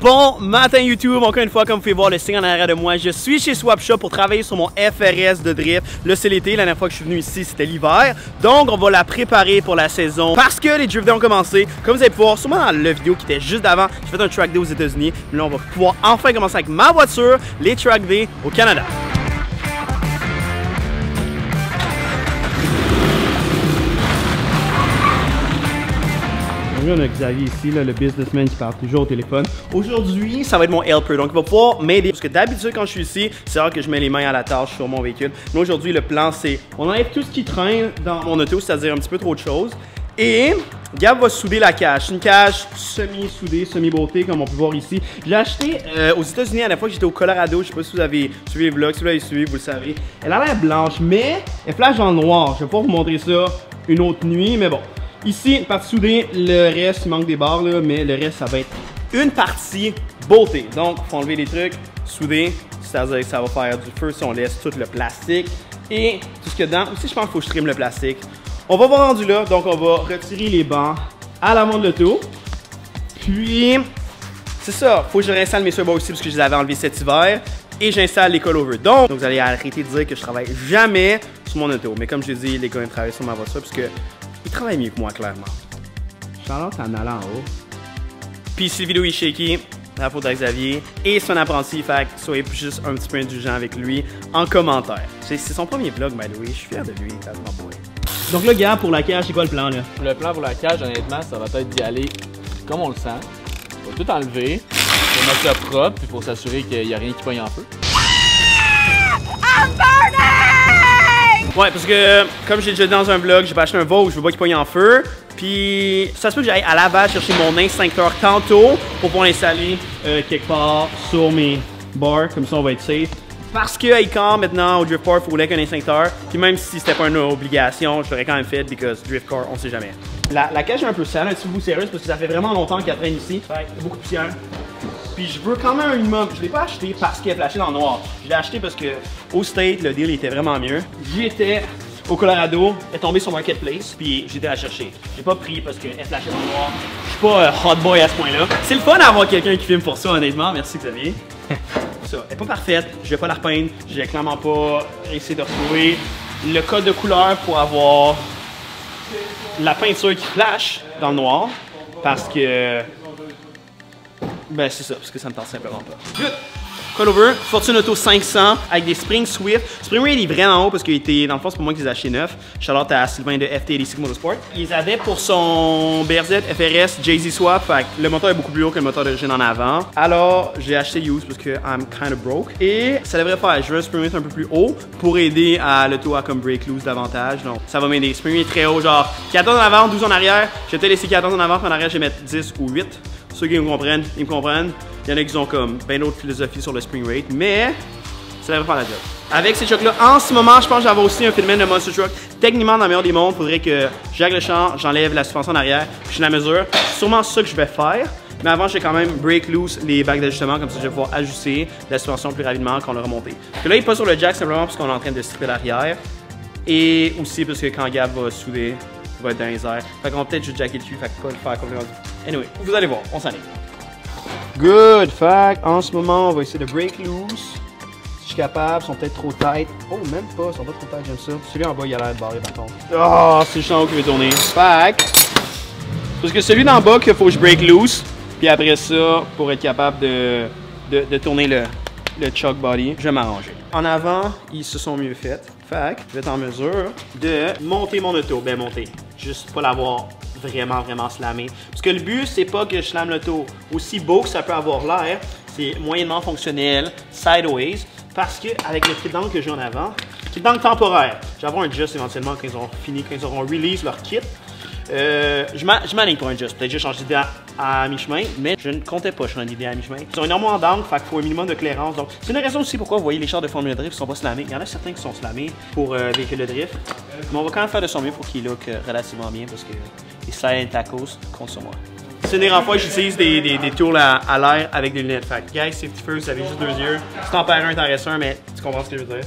Bon matin YouTube, encore une fois comme vous pouvez voir le signe en arrière de moi, je suis chez Swap Shop pour travailler sur mon FRS de drift. Là c'est l'été, la dernière fois que je suis venu ici c'était l'hiver, donc on va la préparer pour la saison parce que les drift days ont commencé. Comme vous allez pouvoir, sûrement dans la vidéo qui était juste avant, j'ai fait un track day aux États-Unis, mais là on va pouvoir enfin commencer avec ma voiture, les track days au Canada. On a Xavier ici, là, le businessman qui parle toujours au téléphone. Aujourd'hui, ça va être mon helper, donc il va pouvoir m'aider. Parce que d'habitude, quand je suis ici, c'est rare que je mets les mains à la tâche sur mon véhicule. Mais aujourd'hui, le plan, c'est on enlève tout ce qui traîne dans mon auto, c'est-à-dire un petit peu trop de choses. Et Gab va souder la cage. C'est une cage semi-soudée, semi-beauté, comme on peut voir ici. Je l'ai acheté aux États-Unis à la fois que j'étais au Colorado. Je sais pas si vous avez suivi les vlogs, si vous l'avez suivi, vous le savez. Elle a l'air blanche, mais elle flash dans le noir. Je vais pas vous montrer ça une autre nuit, mais bon. Ici, une partie soudée, le reste, il manque des barres, là, mais le reste, ça va être une partie beauté. Donc, il faut enlever les trucs, souder, c'est-à-dire que ça va faire du feu si on laisse tout le plastique et tout ce qu'il y a dedans. Aussi, je pense qu'il faut que je trim le plastique. On va voir rendu là, donc on va retirer les bancs à l'avant de l'auto. Puis, c'est ça, il faut que je réinstalle mes surbois aussi parce que je les avais enlevés cet hiver. Et j'installe les coilovers. Donc, vous allez arrêter de dire que je travaille jamais sur mon auto. Mais comme je l'ai dit, les gars, ils travaillent sur ma voiture parce que il travaille mieux que moi, clairement. Charlotte en allant en haut. Puis si la vidéo est shaky, la faute à Xavier. Et c'est un apprenti, fait que soyez juste un petit peu indulgent avec lui en commentaire. C'est son premier vlog, by the way. Je suis fier de lui, quasiment pour lui. Donc là, gars, pour la cage, c'est quoi le plan, là? Le plan pour la cage, honnêtement, ça va être d'y aller comme on le sent. On va tout enlever, on va mettre ça propre, puis pour s'assurer qu'il n'y a rien qui pogne en feu. Ouais, parce que, comme j'ai déjà dit dans un vlog, j'ai pas acheté un Vauxhall, je veux pas qu'il pogne en feu. Puis, ça se peut que j'aille à Laval chercher mon extincteur tantôt pour pouvoir l'installer quelque part sur mes bars, comme ça on va être safe. Parce que Icon, maintenant, au Drift Car, il faut qu'un extincteur. Puis même si c'était pas une obligation, je l'aurais quand même fait, because Drift Car, on sait jamais. La cage est un peu sale, un petit bout sérieux, parce que ça fait vraiment longtemps qu'elle traîne ici. Fait beaucoup de poussière. Puis je veux quand même un minimum. Je l'ai pas acheté parce qu'elle est flashée dans le noir. Je l'ai acheté parce que au State, le deal était vraiment mieux. J'étais au Colorado, elle est tombée sur Marketplace, puis j'étais à la chercher. J'ai pas pris parce qu'elle est flashée dans le noir. Je suis pas hot boy à ce point-là. C'est le fun d'avoir quelqu'un qui filme pour ça, honnêtement. Merci Xavier. Ça, elle est pas parfaite. Je vais pas la repeindre. J'ai clairement pas essayé de retrouver le code de couleur pour avoir la peinture qui flash dans le noir. Parce que ben c'est ça, parce que ça me tente simplement pas. Good! Coilover, Fortune Auto 500 avec des Spring Swift. Spring Rate est vraiment haut parce qu'il était, dans le fond, c'est pour moi qu'ils les ai achetés neufs. Shout-out à Sylvain de FT86 Motorsport. Ils avaient pour son BRZ FRS Jay-Z Swap, fait que le moteur est beaucoup plus haut que le moteur d'origine en avant. Alors, j'ai acheté used parce que I'm kind of broke. Et ça devrait faire, je veux un Spring Rate un peu plus haut pour aider à l'auto à comme break loose davantage. Donc, ça va m'aider. Spring Rate très haut, genre 14 en avant, 12 en arrière. Je vais peut-être laisser 14 en avant, puis en arrière, je vais mettre 10 ou 8. Ceux qui me comprennent, ils me comprennent. Il y en a qui ont comme ben d'autres philosophies sur le spring rate, mais ça devrait faire la job. Avec ces trucks-là, en ce moment, je pense que j'avais aussi un Fitment de Monster Truck. Techniquement, dans le meilleur des mondes, il faudrait que j'aille le champ, j'enlève la suspension en arrière, puis je la mesure. C'est sûrement ça que je vais faire. Mais avant, je vais quand même break loose les bacs d'ajustement, comme ça je vais pouvoir ajuster la suspension plus rapidement quand on l'a remonté. Parce que là, il n'est pas sur le jack simplement parce qu'on est en train de stripper l'arrière. Et aussi parce que quand Gab va souder, il va être dans les airs. Fait qu'on va peut-être juste jacker le cul, fait que pas le faire complètement. Anyway, vous allez voir, on s'en est. Good, fait en ce moment, on va essayer de break loose. Si je suis capable, ils sont peut-être trop tight. Oh, même pas, ils sont pas trop tight, j'aime ça. Celui en bas, il a l'air de barrer par contre. Oh, c'est le champ en haut qui veut tourner. Fait parce que celui d'en bas qu'il faut que je break loose. Puis après ça, pour être capable de tourner le choke body, je vais m'arranger. En avant, ils se sont mieux faits. Fait que je vais être en mesure de monter mon auto. Ben monter, juste pas l'avoir vraiment slammé. Parce que le but, c'est pas que je slamme l'auto aussi beau que ça peut avoir l'air. C'est moyennement fonctionnel, sideways. Parce que avec le trip d'angle que j'ai en avant, trip d'angle temporaire, je vais avoir un just éventuellement quand ils ont fini, quand ils auront release leur kit. Je m'aligne pour un just. Peut-être que j'ai changé d'idée à mi-chemin, mais je ne comptais pas changer d'idée à mi-chemin. Ils ont énormément d'angle, fait qu'il faut un minimum de clairance. Donc, c'est une raison aussi pourquoi vous voyez les chars de Formule Drift ne sont pas slammés. Il y en a certains qui sont slammés pour véhicules de drift. Mais on va quand même faire de son mieux pour qu'il look relativement bien parce que les slide and tackles comptent sur moi. C'est une des rares fois que j'utilise des tools à l'air avec des lunettes. Fait que, guys, safety first, vous avez juste 2 yeux. Si t'en perds un, t'en restes un, mais tu comprends ce que je veux dire.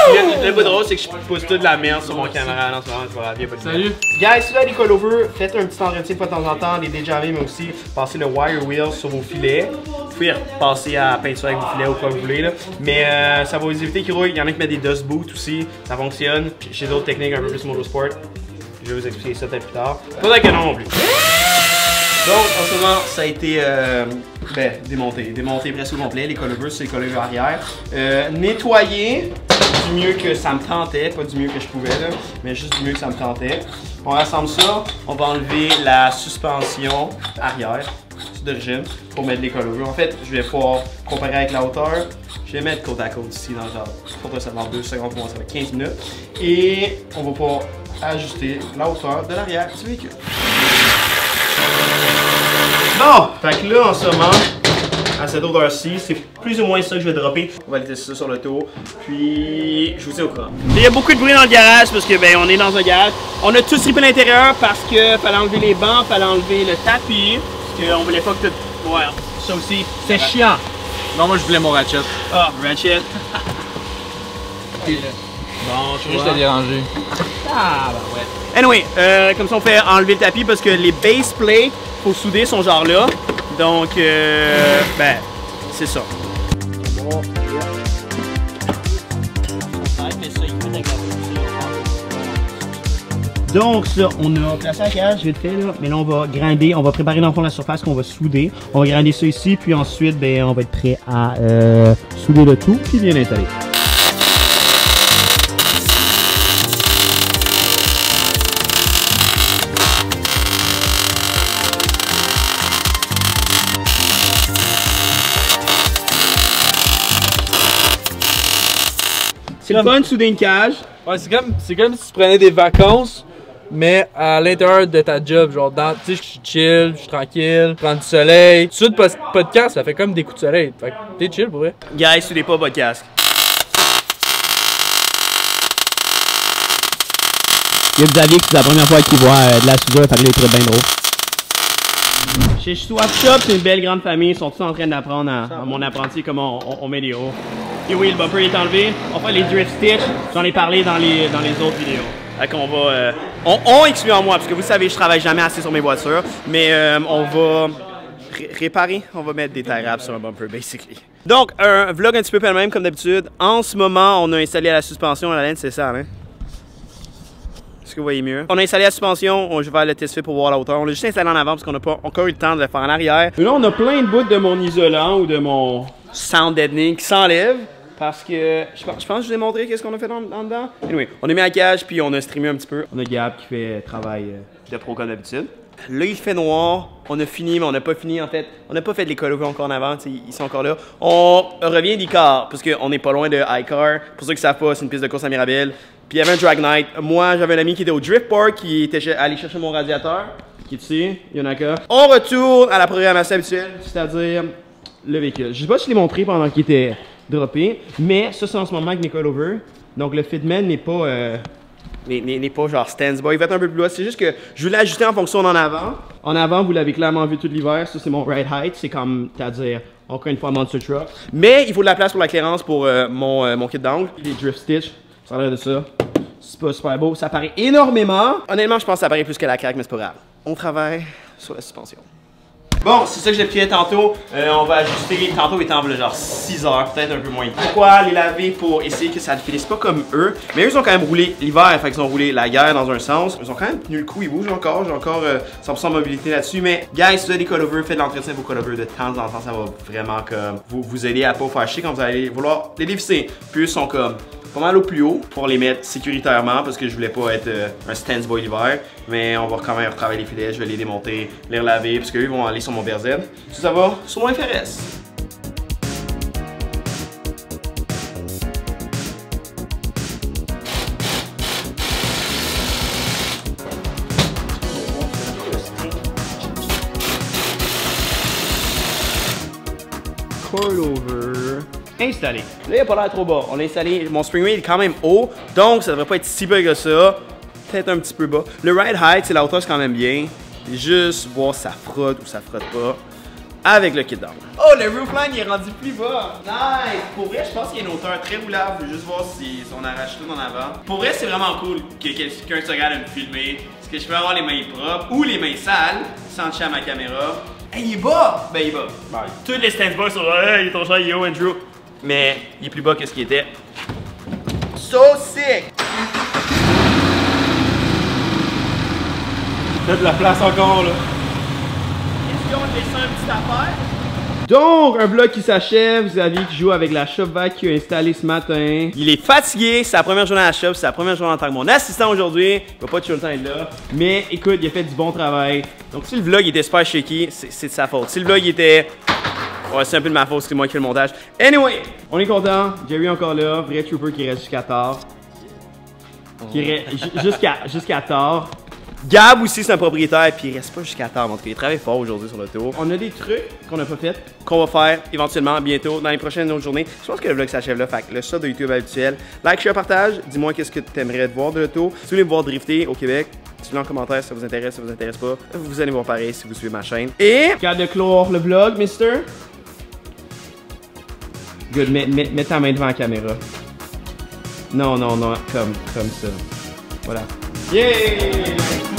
Le bout drôle, c'est que je pousse toute la merde sur mon caméra en ce moment. C'est pas grave, Salut! Guys, si vous avez des coilovers, faites un petit entretien de temps en temps, les déjammer, mais aussi passez le wire wheel sur vos filets. Vous pouvez passer à la peinture avec vos filets ou quoi vous voulez. Là. Mais ça va vous éviter qu'ils rouillent. Il y en a qui mettent des dust boots aussi, ça fonctionne. J'ai d'autres techniques un peu plus motorsport. Je vais vous expliquer ça peut-être plus tard. Pas que non plus. Donc, en ce moment, ça a été démonté presque au complet. Les coilovers, c'est les coilovers arrière. Nettoyé du mieux que ça me tentait, pas du mieux que je pouvais, là, mais juste du mieux que ça me tentait. On rassemble ça, on va enlever la suspension arrière d'origine pour mettre les coilovers. En fait, je vais pouvoir comparer avec la hauteur. Je vais mettre côte à côte ici dans le genre. Faudrait ça dans 2 secondes pour moi, ça va 15 minutes. Et on va pouvoir ajuster la hauteur de l'arrière du véhicule. Bon, fait que là en ce moment, à cette hauteur-ci, c'est plus ou moins ça que je vais dropper. On va aller tester ça sur le tour, puis je vous tiens au courant. Il y a beaucoup de bruit dans le garage parce que ben on est dans un garage. On a tout strippé l'intérieur parce que fallait enlever les bancs, fallait enlever le tapis, parce qu'on voulait pas que tout... Ouais, ça aussi, c'est chiant. Non, moi je voulais mon ratchet. Ah, ratchet. Bon, je t'ai dérangé. Ah, bah ouais. Anyway, comme ça on fait enlever le tapis parce que les base plates, faut souder son genre là. Donc, ben, c'est ça. Bon, donc ça, on a placé la cage vite fait là, mais là on va grinder, on va préparer dans le fond la surface qu'on va souder. On va grinder ça ici, puis ensuite, ben, on va être prêt à souder le tout, puis bien l'installer. C'est le fun de souder une cage. Ouais, c'est comme si tu prenais des vacances, mais à l'intérieur de ta job. Genre, tu sais, je suis chill, je suis tranquille, je prends du soleil. Tu soudes podcast, ça fait comme des coups de soleil. Fait que t'es chill pour vrai. Guys, soudez pas votre casque. Il y a Xavier qui c'est la première fois qu'il voit de la soudure, fait que là il trouve bien drôle. Chez Swap Shop, c'est une belle grande famille. Ils sont tous en train d'apprendre à mon apprenti comment on met les hauts. Et oui, le bumper est enlevé. On fait les drift stitch. J'en ai parlé dans les autres vidéos. Fait qu'on va... on exclut en moi, parce que vous savez, je travaille jamais assez sur mes voitures. Mais on va réparer. On va mettre des tie wraps sur un bumper, basically. Donc, un vlog un petit peu pas le même, comme d'habitude. En ce moment, on a installé la suspension à la laine, c'est ça, hein? Est-ce que vous voyez mieux? On a installé la suspension, je vais faire le test fit pour voir la hauteur. On l'a juste installé en avant parce qu'on n'a pas encore eu le temps de le faire en arrière. Et là, on a plein de bouts de mon isolant ou de mon sound deadening qui s'enlèvent parce que je pense que je vous ai montré qu'est-ce qu'on a fait en dedans. Anyway, on a mis la cage puis on a streamé un petit peu. On a Gab qui fait travail de pro comme d'habitude. Là, il fait noir. On a fini, mais on n'a pas fini en fait. On n'a pas fait les coilovers encore en avant, ils sont encore là. On revient d'Icar parce qu'on n'est pas loin de iCar. Pour ceux qui ne savent pas, c'est une piste de course à Mirabel. Puis il y avait un drag night. Moi, j'avais un ami qui était au Drift Park, qui était allé chercher mon radiateur, qui est ici, Yonaka. On retourne à la programmation habituelle, c'est-à-dire le véhicule. Je sais pas si je l'ai montré pendant qu'il était droppé, mais ça c'est en ce moment avec mes coilovers. Donc le fitment n'est pas genre stands by. Il va être un peu plus bas. C'est juste que je voulais l'ajuster en fonction d'en avant. En avant, vous l'avez clairement vu tout l'hiver. Ça c'est mon ride height. C'est comme, c'est-à-dire encore une fois monster truck. Mais il faut de la place pour la clairance pour mon kit d'angle. Les drift stitch. Ça a l'air de ça. C'est pas super beau. Ça paraît énormément. Honnêtement, je pense que ça paraît plus que la craque, mais c'est pas grave. On travaille sur la suspension. Bon, c'est ça que j'expliquais tantôt. On va ajuster. Tantôt, il était en genre 6 heures, peut-être un peu moins. Pourquoi les laver pour essayer que ça ne finisse pas comme eux? Mais eux, ils ont quand même roulé l'hiver, fait qu'ils ont roulé la guerre dans un sens. Ils ont quand même tenu le coup, ils bougent encore. J'ai encore 100% de mobilité là-dessus. Mais, guys, si vous avez des coilovers, faites de l'entretien de vos coilovers de temps en temps. Ça va vraiment comme vous aider à pas vous faire chier quand vous allez vouloir les dévisser. Puis, eux sont comme pas mal au plus haut pour les mettre sécuritairement parce que je voulais pas être un stands boy l'hiver. Mais on va quand même retravailler les filets, je vais les démonter, les relaver parce qu'eux vont aller sur mon BRZ. Ça va sur mon FRS. Coilover installé. Là, il n'a pas l'air trop bas. On l'a installé. Mon spring rate est quand même haut, donc ça devrait pas être si bas que ça. Peut-être un petit peu bas. Le ride height, c'est la hauteur, c'est quand même bien. Juste voir si ça frotte ou ça frotte pas. avec le kit down. Oh, le roofline il est rendu plus bas. Nice! Pour vrai, je pense qu'il y a une hauteur très roulable. Je veux juste voir si on arrache tout en avant. Pour vrai, c'est vraiment cool que quelqu'un se regarde me filmer. Parce que je peux avoir les mains propres ou les mains sales sans toucher à ma caméra. Hey, il est bas! Ben, il est bas. Bye. Tous les stands-by sont là, hey, il est ton cher, yo, Andrew. Mais il est plus bas que ce qu'il était. So sick! T'as de la place encore là. Est-ce qu'on laisse un petit affaire? Donc, un vlog qui s'achève. Xavier qui joue avec la shop vac qu'il a installé ce matin. Il est fatigué, c'est la première journée à la shop, c'est la première journée en tant que mon assistant aujourd'hui. Il va pas tout le temps être là. Mais écoute, il a fait du bon travail. Donc, si le vlog était super shaky, c'est de sa faute. Si le vlog était. Ouais, c'est un peu de ma faute, c'est moi qui fais le montage. Anyway, on est content. Jerry est encore là. Vrai trooper qui reste jusqu'à tard. Qui reste jusqu'à tard. Gab aussi, c'est un propriétaire, puis il reste pas jusqu'à tard. En tout cas, il travaille fort aujourd'hui sur l'auto. On a des trucs qu'on n'a pas fait, qu'on va faire éventuellement bientôt dans les prochaines autres journées. Je pense que le vlog s'achève là. Fait que le shot de YouTube habituel. Like, share, partage. Dis-moi qu'est-ce que tu aimerais voir de l'auto. Si vous voulez me voir drifter au Québec, dites-le en commentaire si ça vous intéresse, si ça vous intéresse pas. Vous allez voir pareil si vous suivez ma chaîne. Et regarde de clore le vlog, mister. Good, mets ta main devant la caméra. Non, comme ça. Voilà. Yeah!